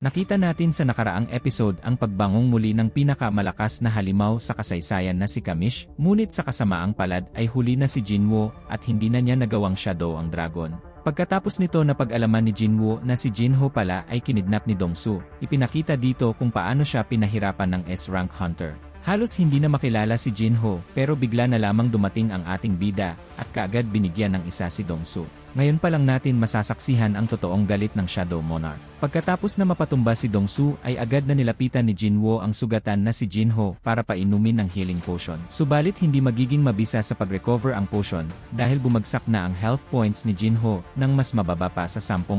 Nakita natin sa nakaraang episode ang pagbangong muli ng pinakamalakas na halimaw sa kasaysayan na si Kamish, ngunit sa kasamaang palad ay huli na si Jinwoo at hindi na niya nagawang shadow ang dragon. Pagkatapos nito na pag-alaman ni Jinwoo na si Jinho pala ay kinidnap ni Dongsu, ipinakita dito kung paano siya pinahirapan ng S-rank hunter. Halos hindi na makilala si Jinho pero bigla na lamang dumating ang ating bida at kaagad binigyan ng isa si Dongsu. Ngayon pa lang natin masasaksihan ang totoong galit ng Shadow Monarch. Pagkatapos na mapatumba si Dongsu ay agad na nilapitan ni Jinwoo ang sugatan na si Jinho para painumin ng healing potion. Subalit hindi magiging mabisa sa pag-recover ang potion dahil bumagsak na ang health points ni Jinho nang mas mababa pa sa 10%.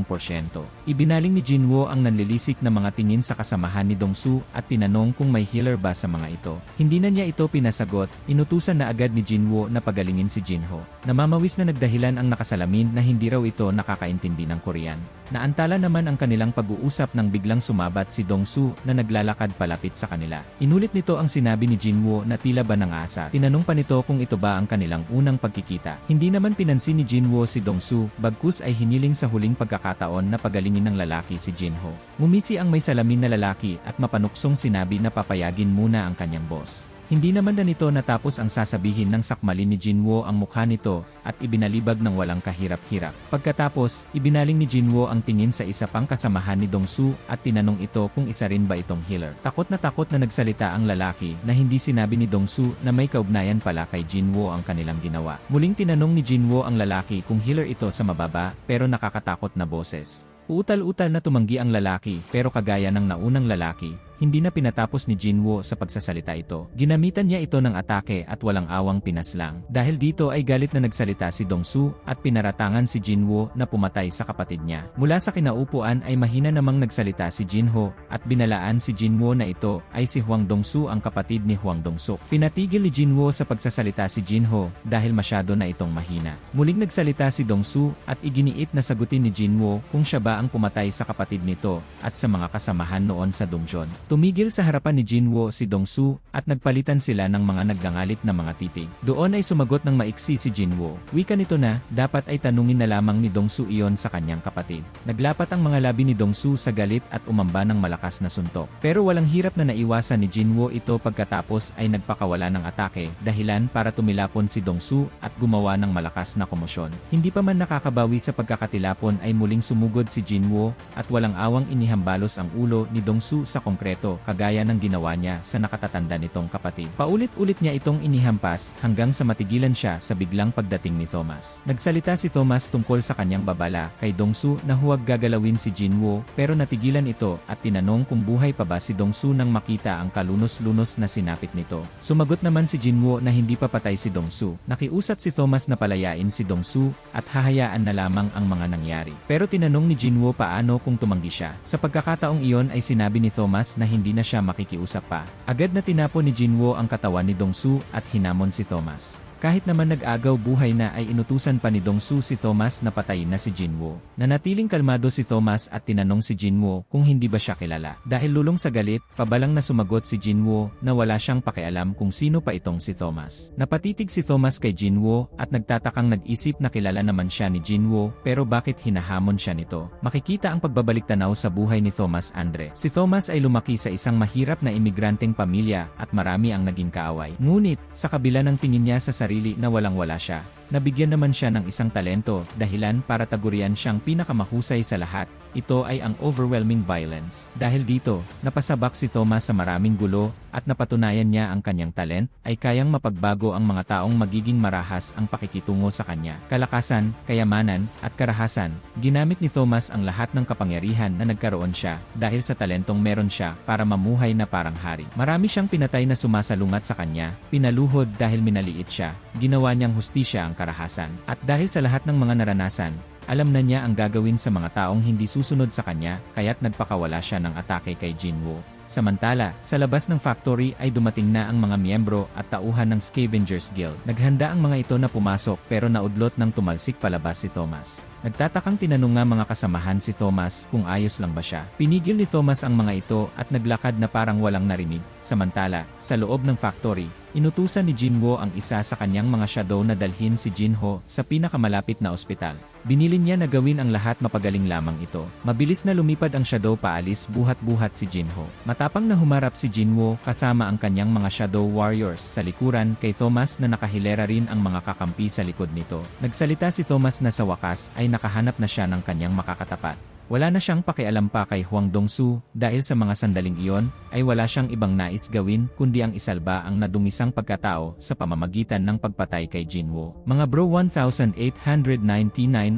Ibinaling ni Jinwoo ang nanlilisik na mga tingin sa kasamahan ni Dongsu at tinanong kung may healer ba sa mga ito. Hindi na niya ito pinasagot, inutusan na agad ni Jinwoo na pagalingin si Jinho. Namamawis na nagdahilan ang nakasalamin na hindi raw ito nakakaintindi ng Korean. Naantala naman ang kanilang pag-uusap nang biglang sumabat si Dongsu na naglalakad palapit sa kanila. Inulit nito ang sinabi ni Jinwoo na tila ba nang-asa. Tinanong pa nito kung ito ba ang kanilang unang pagkikita. Hindi naman pinansin ni Jinwoo si Dongsu, bagkus ay hiniling sa huling pagkakataon na pagalingin ng lalaki si Jinho. Ngumisi ang may salamin na lalaki at mapanuksong sinabi na papayagin muna ang kanyang boss. Hindi naman na nito natapos ang sasabihin ng sakmalin ni Jinwoo ang mukha nito at ibinalibag ng walang kahirap-hirap. Pagkatapos, ibinaling ni Jinwoo ang tingin sa isa pang kasamahan ni Dongsu at tinanong ito kung isa rin ba itong healer. Takot na nagsalita ang lalaki na hindi sinabi ni Dongsu na may kaugnayan pala kay Jinwoo ang kanilang ginawa. Muling tinanong ni Jinwoo ang lalaki kung healer ito sa mababa pero nakakatakot na boses. Uutal-utal na tumanggi ang lalaki pero kagaya ng naunang lalaki, hindi na pinatapos ni Jinwoo sa pagsasalita ito. Ginamitan niya ito ng atake at walang awang pinaslang. Dahil dito ay galit na nagsalita si Dongsu at pinaratangan si Jinwoo na pumatay sa kapatid niya. Mula sa kinaupuan ay mahina namang nagsalita si Jinho at binalaan si Jinwoo na ito ay si Hwang Dongsu ang kapatid ni Hwang Dongsuk. Pinatigil ni Jinwoo sa pagsasalita si Jinho dahil masyado na itong mahina. Muling nagsalita si Dongsu at iginiit na sagutin ni Jinwoo kung siya ba ang pumatay sa kapatid nito at sa mga kasamahan noon sa dungeon. Tumigil sa harapan ni Jinwoo si Dongsu at nagpalitan sila ng mga nagdangalit na mga titig. Doon ay sumagot ng maiksi si Jinwoo. Wika nito na, dapat ay tanungin na lamang ni Dongsu iyon sa kanyang kapatid. Naglapat ang mga labi ni Dongsu sa galit at umamba ng malakas na suntok. Pero walang hirap na naiwasan ni Jinwoo ito pagkatapos ay nagpakawala ng atake, dahilan para tumilapon si Dongsu at gumawa ng malakas na komosyon. Hindi pa man nakakabawi sa pagkakatilapon ay muling sumugod si Jinwoo at walang awang inihambalos ang ulo ni Dongsu sa konkreto kagaya ng ginawa niya sa nakatatanda nitong kapatid. Paulit-ulit niya itong inihampas hanggang sa matigilan siya sa biglang pagdating ni Thomas. Nagsalita si Thomas tungkol sa kanyang babala kay Dongsu na huwag gagalawin si Jinwoo pero natigilan ito at tinanong kung buhay pa ba si Dongsu nang makita ang kalunos-lunos na sinapit nito. Sumagot naman si Jinwoo na hindi pa patay si Dongsu. Nakiusap si Thomas na palayain si Dongsu at hahayaan na lamang ang mga nangyari. Pero tinanong ni Jinwoo paano kung tumanggi siya. Sa pagkakataong iyon ay sinabi ni Thomas na hindi na siya makikiusap pa. Agad na tinapon ni Jinwoo ang katawan ni Dongsu at hinamon si Thomas. Kahit naman nag-agaw buhay na ay inutusan pa ni Dongsu si Thomas na patayin na si Jinwoo. Nanatiling kalmado si Thomas at tinanong si Jinwoo kung hindi ba siya kilala. Dahil lulong sa galit, pabalang na sumagot si Jinwoo na wala siyang pakialam kung sino pa itong si Thomas. Napatitig si Thomas kay Jinwoo at nagtatakang nag-isip na kilala naman siya ni Jinwoo pero bakit hinahamon siya nito. Makikita ang pagbabalik tanaw sa buhay ni Thomas Andre. Si Thomas ay lumaki sa isang mahirap na imigranteng pamilya at marami ang naging kaaway. Ngunit, sa kabila ng tingin niya sa sarili na walang-wala siya, nabigyan naman siya ng isang talento, dahilan para tagurian siyang pinakamahusay sa lahat. Ito ay ang overwhelming violence. Dahil dito, napasabak si Thomas sa maraming gulo at napatunayan niya ang kanyang talent ay kayang mapagbago ang mga taong magiging marahas ang pakikitungo sa kanya. Kalakasan, kayamanan, at karahasan, ginamit ni Thomas ang lahat ng kapangyarihan na nagkaroon siya dahil sa talentong meron siya para mamuhay na parang hari. Marami siyang pinatay na sumasalungat sa kanya, pinaluhod dahil minaliit siya, ginawa niyang hustisya ang karahasan, at dahil sa lahat ng mga naranasan, alam na niya ang gagawin sa mga taong hindi susunod sa kanya, kaya't nagpakawala siya ng atake kay Jinwoo. Samantala, sa labas ng factory ay dumating na ang mga miyembro at tauhan ng Scavengers Guild. Naghanda ang mga ito na pumasok pero naudlot ng tumalsik palabas si Thomas. Nagtatakang tinanong nga mga kasamahan si Thomas kung ayos lang ba siya. Pinigil ni Thomas ang mga ito at naglakad na parang walang narinig. Samantala, sa loob ng factory, inutusan ni Jinwoo ang isa sa kanyang mga shadow na dalhin si Jinho sa pinakamalapit na ospital. Binilin niya na gawin ang lahat mapagaling lamang ito. Mabilis na lumipad ang shadow paalis buhat-buhat si Jinho. Matapang na humarap si Jinwo kasama ang kanyang mga shadow warriors sa likuran kay Thomas na nakahilera rin ang mga kakampi sa likod nito. Nagsalita si Thomas na sa wakas ay nakahanap na siya ng kanyang makakatapat. Wala na siyang pakialam pa kay Huang Dongsu dahil sa mga sandaling iyon ay wala siyang ibang nais gawin kundi ang isalba ang nadungisang pagkatao sa pamamagitan ng pagpatay kay Jinwo. Mga bro, 1,899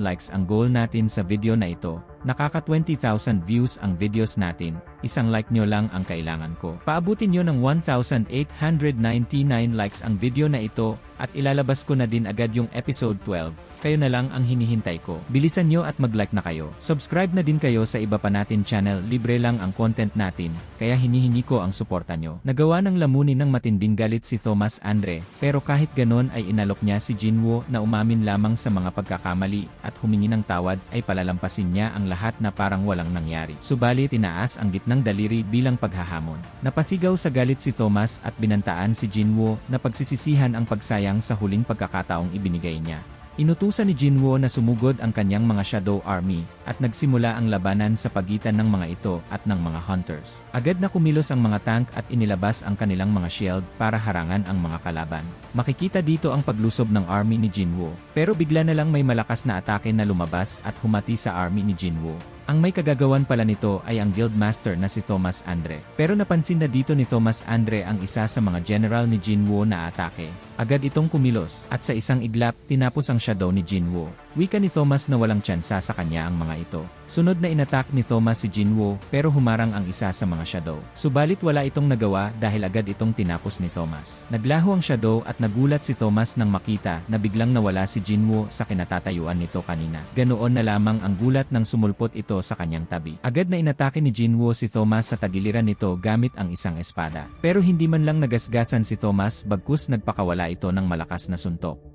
likes ang goal natin sa video na ito. Nakaka 20,000 views ang videos natin, isang like nyo lang ang kailangan ko. Paabutin nyo ng 1,899 likes ang video na ito at ilalabas ko na din agad yung episode 12. Kayo na lang ang hinihintay ko. Bilisan nyo at mag-like na kayo. Subscribe na din kayo sa iba pa natin channel, libre lang ang content natin, kaya hinihingi ko ang suporta nyo. Nagawa ng lamunin ng matinding galit si Thomas Andre, pero kahit ganon ay inalok niya si Jinwo na umamin lamang sa mga pagkakamali at humingi ng tawad ay palalampasin niya ang lahat na parang walang nangyari. Subalit tinaas ang gitnang daliri bilang paghahamon. Napasigaw sa galit si Thomas at binantaan si Jinwo na pagsisisihan ang pagsayang sa huling pagkakataong ibinigay niya. Inutusan ni Jinwo na sumugod ang kanyang mga Shadow Army, at nagsimula ang labanan sa pagitan ng mga ito at ng mga hunters. Agad na kumilos ang mga tank at inilabas ang kanilang mga shield para harangan ang mga kalaban. Makikita dito ang paglusob ng army ni Jinwo, pero bigla na lang may malakas na atake na lumabas at humati sa army ni Jinwo. Ang may kagagawan pala nito ay ang guildmaster na si Thomas Andre. Pero napansin na dito ni Thomas Andre ang isa sa mga general ni Jinwo na atake. Agad itong kumilos, at sa isang iglap, tinapos ang shadow ni Jinwo. Wika ni Thomas na walang tsansa sa kanya ang mga ito. Sunod na inatak ni Thomas si Jinwo, pero humarang ang isa sa mga shadow. Subalit wala itong nagawa dahil agad itong tinapos ni Thomas. Naglaho ang shadow at nagulat si Thomas nang makita na biglang nawala si Jinwo sa kinatatayuan nito kanina. Ganoon na lamang ang gulat nang sumulpot ito sa kanyang tabi. Agad na inatake ni Jinwo si Thomas sa tagiliran nito gamit ang isang espada. Pero hindi man lang nagasgasan si Thomas bagkus nagpakawala ito ng malakas na suntok.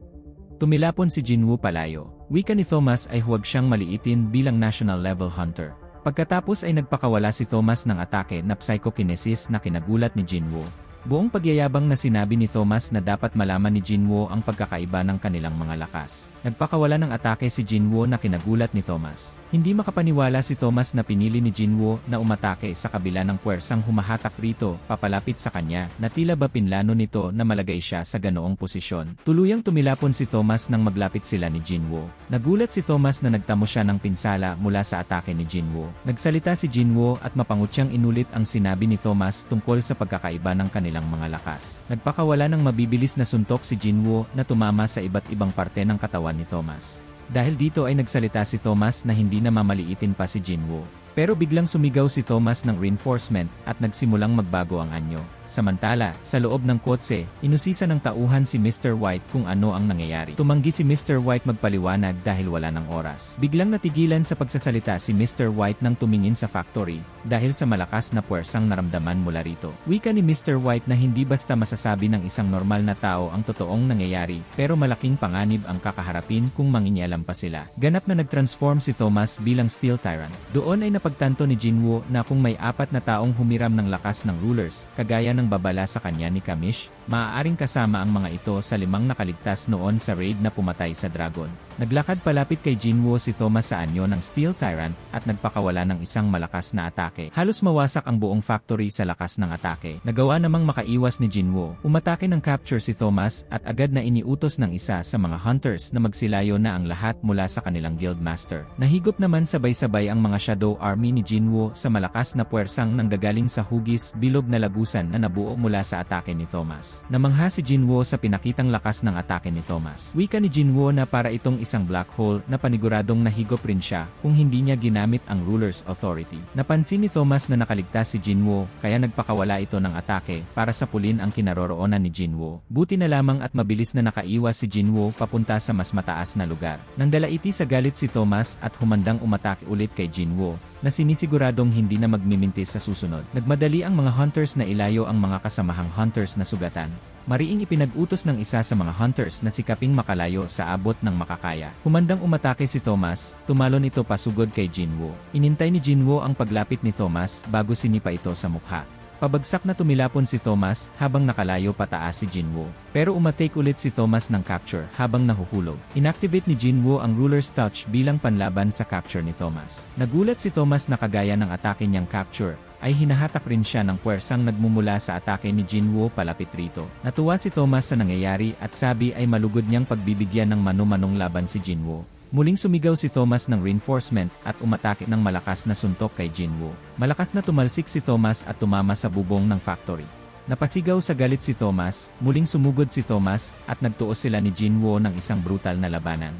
Tumilapon si Jinwo palayo. Wika ni Thomas ay huwag siyang maliitin bilang national level hunter. Pagkatapos ay nagpakawala si Thomas ng atake na psychokinesis na kinagulat ni Jinwo. Buong pagyayabang na sinabi ni Thomas na dapat malaman ni Jinwo ang pagkakaiba ng kanilang mga lakas. Nagpakawala ng atake si Jinwo na kinagulat ni Thomas. Hindi makapaniwala si Thomas na pinili ni Jinwo na umatake sa kabila ng puwersang humahatak rito papalapit sa kanya na tila ba pinlano nito na malagay siya sa ganoong posisyon. Tuluyang tumilapon si Thomas nang maglapit sila ni Jinwo. Nagulat si Thomas na nagtamo siya ng pinsala mula sa atake ni Jinwo. Nagsalita si Jinwo at mapangutyang inulit ang sinabi ni Thomas tungkol sa pagkakaiba ng kanilang mga lakas. Nagpakawala ng mabibilis na suntok si Jinwo na tumama sa iba't ibang parte ng katawan ni Thomas. Dahil dito ay nagsalita si Thomas na hindi na mamaliitin pa si Jinwo. Pero biglang sumigaw si Thomas ng reinforcement at nagsimulang magbago ang anyo. Samantala, sa loob ng kotse, inusisa ng tauhan si Mr. White kung ano ang nangyayari. Tumanggi si Mr. White magpaliwanag dahil wala ng oras. Biglang natigilan sa pagsasalita si Mr. White nang tumingin sa factory dahil sa malakas na puwersang naramdaman mula rito. Wika ni Mr. White na hindi basta masasabi ng isang normal na tao ang totoong nangyayari, pero malaking panganib ang kakaharapin kung mangingialam pa sila. Ganap na nag-transform si Thomas bilang Steel Tyrant. Doon ay napagtanto ni Jinwo na kung may 4 na taong humiram ng lakas ng rulers, kagaya ng babala sa kanya ni Kamish, maaaring kasama ang mga ito sa 5 nakaligtas noon sa raid na pumatay sa dragon. Naglakad palapit kay Jinwo si Thomas sa anyo ng Steel Tyrant at nagpakawala ng isang malakas na atake. Halos mawasak ang buong factory sa lakas ng atake. Nagawa namang makaiwas ni Jinwo. Umatake ng capture si Thomas at agad na iniutos ng isa sa mga hunters na magsilayo na ang lahat mula sa kanilang guildmaster. Nahigop naman sabay-sabay ang mga shadow army ni Jinwo sa malakas na puwersang nanggagaling sa hugis bilog na lagusan na nabuo mula sa atake ni Thomas. Namangha si Jinwo sa pinakitang lakas ng atake ni Thomas. Wika ni Jinwo na para itong isang black hole na paniguradong nahigop rin siya kung hindi niya ginamit ang ruler's authority. Napansin ni Thomas na nakaligtas si Jinwo, kaya nagpakawala ito ng atake para sapulin ang kinaroroonan ni Jinwo. Buti na lamang at mabilis na nakaiwas si Jinwo papunta sa mas mataas na lugar. Nang dalaiti sa galit si Thomas at humandang umatake ulit kay Jinwo, na sinisiguradong hindi na magmimintis sa susunod. Nagmadali ang mga hunters na ilayo ang mga kasamahang hunters na sugatan. Mariing ipinag-utos ng isa sa mga hunters na sikaping makalayo sa abot ng makakaya. Humandang umatake si Thomas, tumalon ito pasugod kay Jinwo. Inintay ni Jinwo ang paglapit ni Thomas bago sinipa ito sa mukha. Pabagsak na tumilapon si Thomas habang nakalayo pataas si Jinwoo. Pero umatake ulit si Thomas ng capture habang nahuhulog. Inactivate ni Jinwoo ang ruler's touch bilang panlaban sa capture ni Thomas. Nagulat si Thomas na kagaya ng atake niyang capture, ay hinahatak rin siya ng puwersang nagmumula sa atake ni Jinwoo palapit rito. Natuwa si Thomas sa nangyayari at sabi ay malugod niyang pagbibigyan ng mano-manong laban si Jinwoo. Muling sumigaw si Thomas ng reinforcement at umatake ng malakas na suntok kay Jinwoo. Malakas na tumalsik si Thomas at tumama sa bubong ng factory. Napasigaw sa galit si Thomas, muling sumugod si Thomas at nagtuos sila ni Jinwoo ng isang brutal na labanan.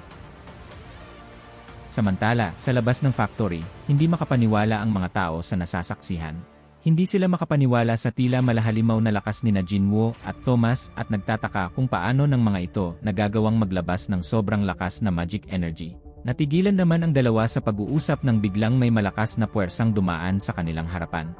Samantala, sa labas ng factory, hindi makapaniwala ang mga tao sa nasasaksihan. Hindi sila makapaniwala sa tila malahalimaw na lakas ni Jinwoo at Thomas at nagtataka kung paano ng mga ito nagagawang maglabas ng sobrang lakas na magic energy. Natigilan naman ang dalawa sa pag-uusap nang biglang may malakas na puwersang dumaan sa kanilang harapan.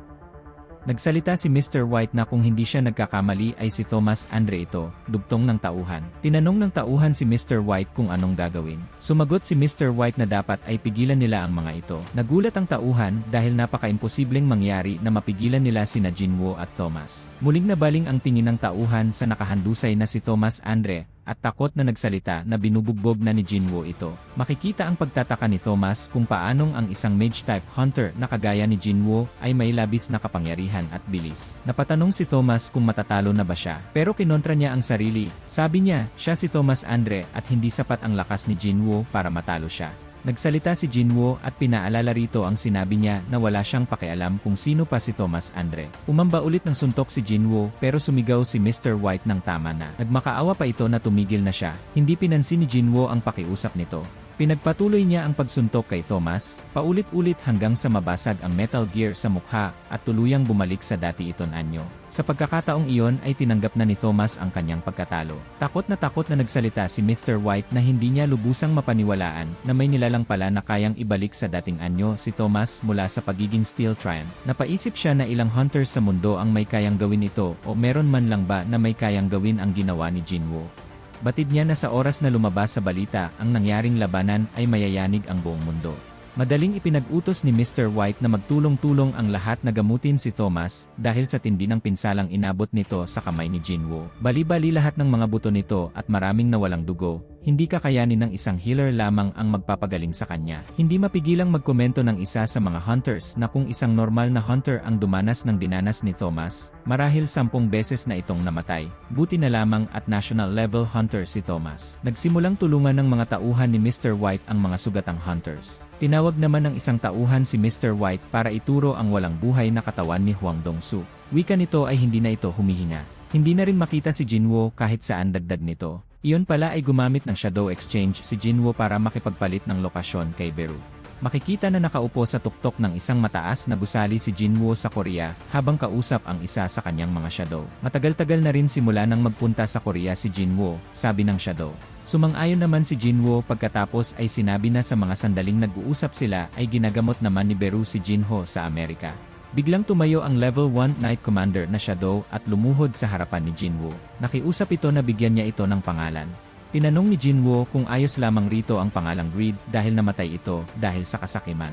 Nagsalita si Mr. White na kung hindi siya nagkakamali ay si Thomas Andre ito, dugtong ng tauhan. Tinanong ng tauhan si Mr. White kung anong gagawin. Sumagot si Mr. White na dapat ay pigilan nila ang mga ito. Nagulat ang tauhan dahil napaka-imposibleng mangyari na mapigilan nila sina Jinwoo at Thomas. Muling nabaling ang tingin ng tauhan sa nakahandusay na si Thomas Andre, at takot na nagsalita na binubugbog na ni Jinwoo ito. Makikita ang pagtataka ni Thomas kung paanong ang isang mage-type hunter na kagaya ni Jinwoo ay may labis na kapangyarihan at bilis. Napatanong si Thomas kung matatalo na ba siya, pero kinontra niya ang sarili. Sabi niya, siya si Thomas Andre at hindi sapat ang lakas ni Jinwoo para matalo siya. Nagsalita si Jinwoo at pinaalala rito ang sinabi niya na wala siyang pakialam kung sino pa si Thomas Andre. Umamba ulit ng suntok si Jinwoo pero sumigaw si Mr. White ng tama na. Nagmakaawa pa ito na tumigil na siya. Hindi pinansin ni Jinwoo ang pakiusap nito. Pinagpatuloy niya ang pagsuntok kay Thomas, paulit-ulit hanggang sa mabasag ang metal gear sa mukha at tuluyang bumalik sa dati itong anyo. Sa pagkakataong iyon ay tinanggap na ni Thomas ang kanyang pagkatalo. Takot na nagsalita si Mr. White na hindi niya lubusang mapaniwalaan na may nilalang pala na kayang ibalik sa dating anyo si Thomas mula sa pagiging Steel Triumph. Napaisip siya na ilang hunters sa mundo ang may kayang gawin ito o meron man lang ba na may kayang gawin ang ginawa ni Jinwoo. Batid niya na sa oras na lumabas sa balita ang nangyaring labanan ay mayayanig ang buong mundo. Madaling ipinag-utos ni Mr. White na magtulong-tulong ang lahat na gamutin si Thomas dahil sa tindi ng pinsalang inabot nito sa kamay ni Jinwoo. Bali-bali lahat ng mga buto nito at maraming nawalang dugo. Hindi kakayanin ng isang healer lamang ang magpapagaling sa kanya. Hindi mapigilang magkomento ng isa sa mga hunters na kung isang normal na hunter ang dumanas ng dinanas ni Thomas, marahil 10 beses na itong namatay. Buti na lamang at national level hunter si Thomas. Nagsimulang tulungan ng mga tauhan ni Mr. White ang mga sugatang hunters. Tinawag naman ng isang tauhan si Mr. White para ituro ang walang buhay na katawan ni Hwang Dong-soo. Wika nito ay hindi na ito humihinga. Hindi na rin makita si Jinwoo kahit saan dagdag nito. Iyon pala ay gumamit ng Shadow Exchange si Jinwoo para makipagpalit ng lokasyon kay Beru. Makikita na nakaupo sa tuktok ng isang mataas na gusali si Jinwoo sa Korea habang kausap ang isa sa kanyang mga shadow. Matagal-tagal na rin simula nang magpunta sa Korea si Jinwoo, sabi ng shadow. Sumang-ayon naman si Jinwoo pagkatapos ay sinabi na sa mga sandaling nag-uusap sila ay ginagamot naman ni Beru si Jinho sa Amerika. Biglang tumayo ang level 1 Knight Commander na Shadow at lumuhod sa harapan ni Jinwoo. Nakiusap ito na bigyan niya ito ng pangalan. Tinanong ni Jinwoo kung ayos lamang rito ang pangalang Greed dahil namatay ito dahil sa kasakiman.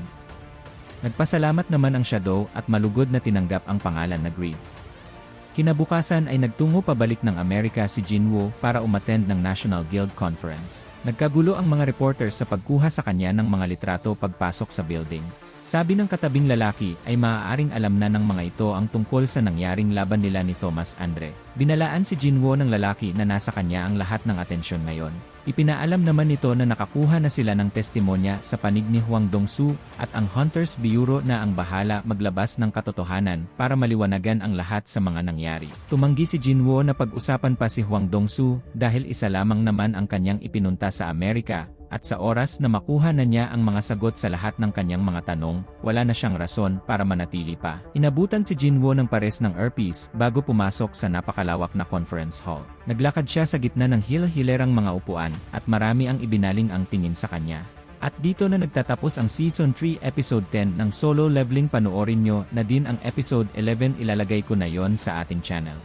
Nagpasalamat naman ang Shadow at malugod na tinanggap ang pangalan na Greed. Kinabukasan ay nagtungo pabalik ng Amerika si Jinwoo para umattend ng National Guild Conference. Nagkagulo ang mga reporters sa pagkuha sa kanya ng mga litrato pagpasok sa building. Sabi ng katabing lalaki ay maaaring alam na ng mga ito ang tungkol sa nangyaring laban nila ni Thomas Andre. Binalaan si Jinwoo ng lalaki na nasa kanya ang lahat ng atensyon ngayon. Ipinaalam naman nito na nakakuha na sila ng testimonya sa panig ni Hwang Dong-soo at ang Hunters Bureau na ang bahala maglabas ng katotohanan para maliwanagan ang lahat sa mga nangyari. Tumanggi si Jinwoo na pag-usapan pa si Hwang Dong-soo dahil isa lamang naman ang kanyang ipinunta sa Amerika. At sa oras na makuha na niya ang mga sagot sa lahat ng kanyang mga tanong, wala na siyang rason para manatili pa. Inabutan si Jinwoo ng pares ng earpiece bago pumasok sa napakalawak na conference hall. Naglakad siya sa gitna ng hil-hilerang mga upuan at marami ang ibinaling ang tingin sa kanya. At dito na nagtatapos ang Season 3 Episode 10 ng Solo Leveling. Panoorin nyo na din ang Episode 11, ilalagay ko na yon sa ating channel.